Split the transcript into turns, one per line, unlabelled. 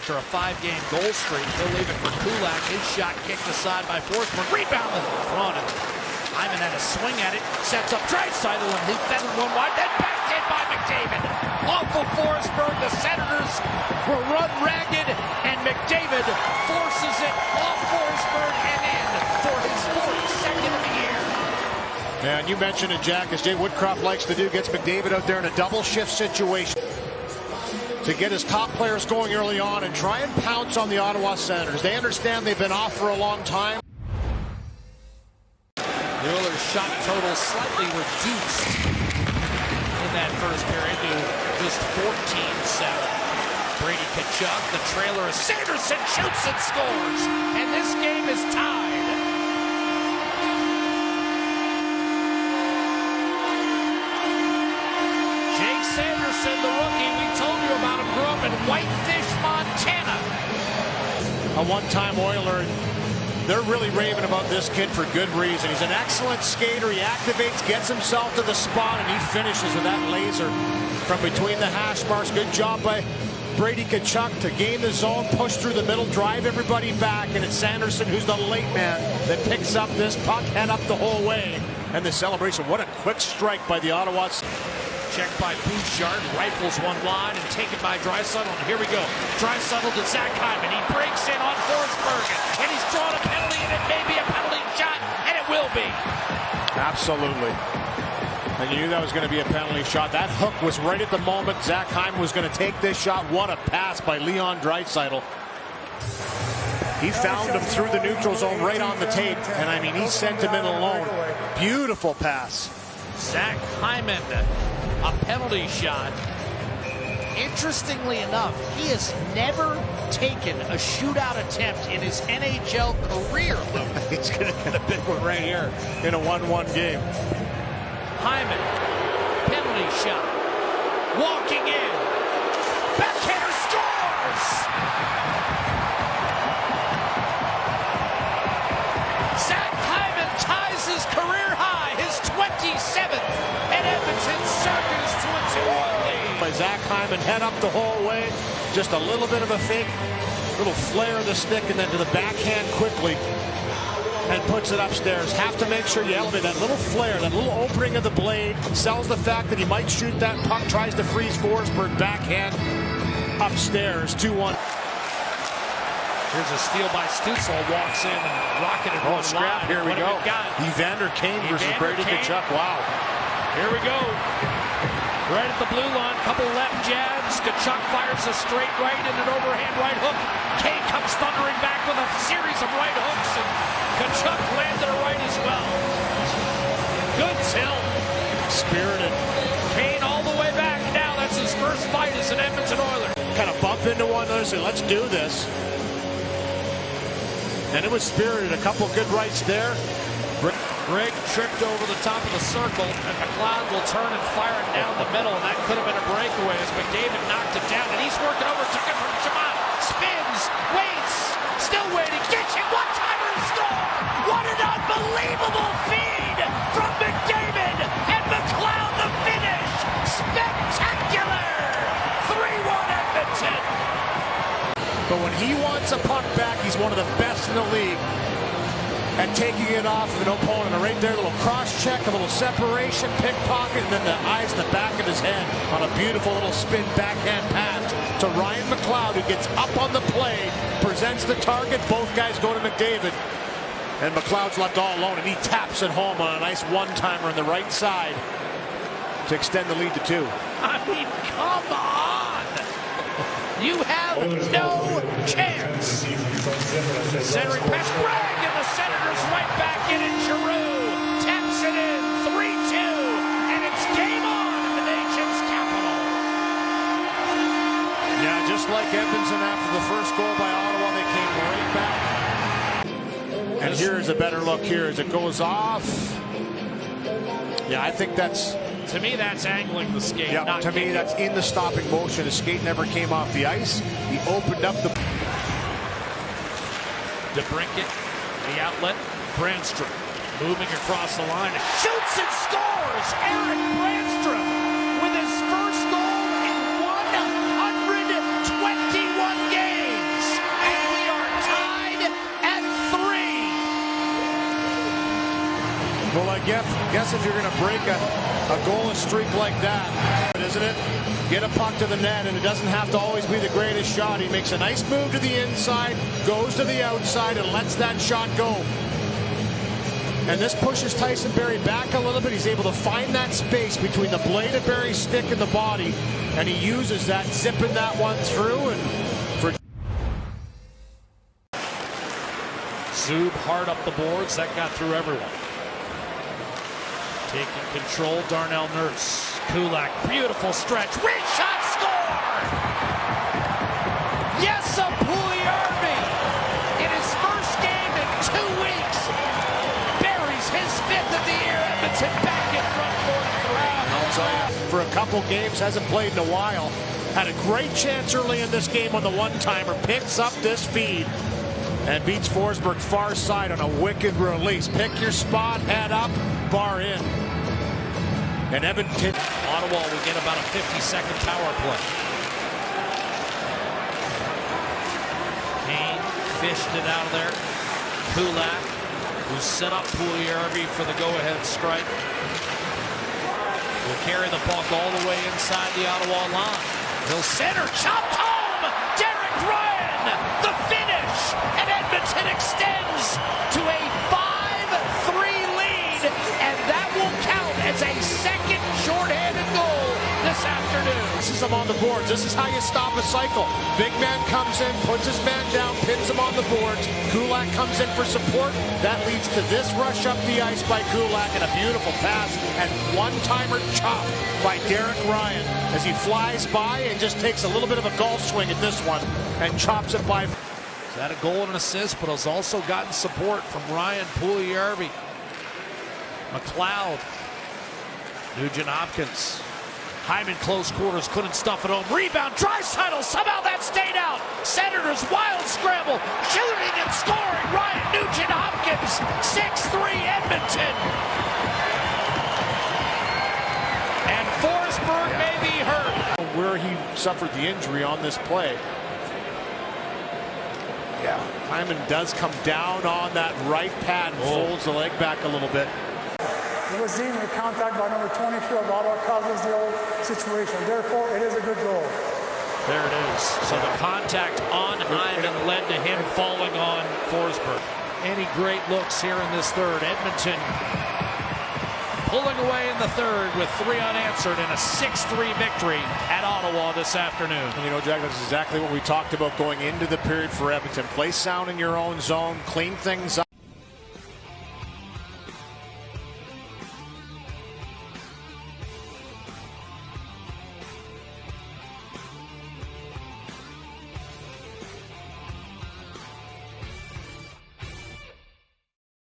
after a 5-game goal streak. He'll leave it for Kulak. His shot kicked aside by Forsberg. Rebound in front. Hyman had a swing at it. Sets up Draisaitl, and he fed one wide. Then backed in by McDavid. Off of Forsberg. The Senators were run ragged, and McDavid forces it off Forsberg and in for his 42nd of the year.
Yeah, and you mentioned it, Jack, as Jay Woodcroft likes to do, gets McDavid out there in a double shift situation to get his top players going early on and try and pounce on the Ottawa Senators. They understand they've been off for a long time.
The Oilers' shot total slightly reduced in that first period to just 14-7. Brady Tkachuk, the trailer is Sanderson, shoots and scores, and this game is tied. Jake Sanderson, the rookie, we told you about him, grew up in Whitefish, Montana.
A one-time Oiler. They're really raving about this kid for good reason. He's an excellent skater. He activates, gets himself to the spot, and he finishes with that laser from between the hash marks. Good job by Brady Tkachuk to gain the zone, push through the middle, drive everybody back, and it's Sanderson who's the late man that picks up this puck, head up the whole way. And the celebration, what a quick strike by the Ottawa.
Checked by Bouchard, rifles one line and taken by Draisaitl. And here we go. Draisaitl to Zach Hyman. He breaks in on Forsberg, and he's drawn a penalty, and it may be a penalty shot, and it will be.
Absolutely. And you knew that was going to be a penalty shot. That hook was right at the moment Zach Hyman was going to take this shot. What a pass by Leon Draisaitl. He found him through the neutral zone right on the tape, and I mean, he sent him in alone. Beautiful pass.
Zach Hyman, a penalty shot. Interestingly enough, he has never taken a shootout attempt in his NHL career.
He's going to get a big one right here in a 1-1 game.
Hyman, penalty shot, walking in, backhander scores! Zach Hyman ties his career high, his 27th, and Edmonton surges to a 2-1 lead.
By Zach Hyman, head up the whole way, just a little bit of a fake, little flare of the stick, and then to the backhand quickly, and puts it upstairs. Have to make sure you elevate that little flare, that little opening of the blade, sells the fact that he might shoot that puck, tries to freeze Forsberg, backhand upstairs, 2-1.
Here's a steal by Stützle, walks in and rocketed one
scrap,
line.
here we go. Evander Kane versus Brady Tkachuk, wow.
Here we go. Right at the blue line, couple left jabs. Tkachuk fires a straight right and an overhand right hook. Kane comes thundering back with a series of right hooks, and Tkachuk landed a right as well. Good tilt.
Spirited.
Kane all the way back. Now that's his first fight as an Edmonton Oiler.
Kind of bump into one another and say, let's do this. And it was spirited. A couple good rights there.
Greg tripped over the top of the circle, and McLeod will turn and fire it down the middle, and that could have been a breakaway as McDavid knocked it down, and he's working over, took it from Jamont, spins, waits, still waiting, gets it, one-timer to score! What an unbelievable feed from McDavid, and McLeod the finish! Spectacular! 3-1 Edmonton!
But when he wants a puck back, he's one of the best in the league at taking it off of an opponent. And right there, a little cross-check, a little separation, pickpocket, and then the eyes in the back of his head on a beautiful little spin backhand pass to Ryan McLeod, who gets up on the play, presents the target. Both guys go to McDavid, and McLeod's left all alone, and he taps it home on a nice one-timer on the right side to extend the lead to 2.
I mean, come on! You have no chance. Centering pass, Greg, and the Senators right back in, and Giroux taps it in, 3-2, and it's game on in the nation's capital.
Yeah, just like Edmonton after the first goal by Ottawa, they came right back. And here's a better look here as it goes off. Yeah, I think that's...
To me, that's angling the skate.
Yeah,
not
to me, that's in the stopping motion. The skate never came off the ice. He opened up the...
DeBrincat, the outlet, Brandstrom moving across the line, shoots and scores! Eric Brandstrom with his first goal in 121 games!
guess if you're going to break a goalless streak like that, isn't it? Get a puck to the net, and it doesn't have to always be the greatest shot. He makes a nice move to the inside, goes to the outside, and lets that shot go. And this pushes Tyson Barrie back a little bit. He's able to find that space between the blade of Barrie's stick and the body, and he uses that, zipping that one through. And for
Zub hard up the boards. That got through everyone. Taking control, Darnell Nurse. Kulak, beautiful stretch. Wrist shot, score! Yes, a Puljujärvi in his first game in 2 weeks. Buries his 5th of the year. Edmonton back in front 4-3.
I'll tell you, for a couple games, hasn't played in a while. Had a great chance early in this game on the one-timer. Picks up this feed and beats Forsberg far side on a wicked release. Pick your spot, head up, bar in. And Edmonton.
Ottawa will get about a 50-second power play. Kane fished it out of there. Kulak, who set up Puljujärvi for the go-ahead strike, will carry the puck all the way inside the Ottawa line. He'll center, chopped home! Derek Ryan, the finish! And Edmonton extends to a 5-3 lead, and that will count as a second shorthanded goal this afternoon.
This is him on the boards. This is how you stop a cycle. Big man comes in, puts his man down, pins him on the boards. Kulak comes in for support. That leads to this rush up the ice by Kulak, and a beautiful pass and one-timer chop by Derek Ryan as he flies by and just takes a little bit of a golf swing at this one and chops it by.
He's had a goal and an assist, but has also gotten support from Ryan Puljujärvi. McLeod. Nugent Hopkins. Hyman close quarters, couldn't stuff it home. Rebound, Draisaitl, somehow that stayed out. Senators wild scramble, shooting and scoring. Ryan Nugent Hopkins, 6-3 Edmonton. And Forsberg may be hurt.
Where he suffered the injury on this play. Yeah, Hyman does come down on that right pad and folds the leg back a little bit.
It was deemed a contact by number 22 of Ottawa causes the old situation. Therefore, it is a good goal.
There it is. So the contact on Hyman led to him falling on Forsberg. Any great looks here in this third. Edmonton pulling away in the third with 3 unanswered and a 6-3 victory at Ottawa this afternoon.
And you know, Jack, that's exactly what we talked about going into the period for Edmonton. Play sound in your own zone, clean things up.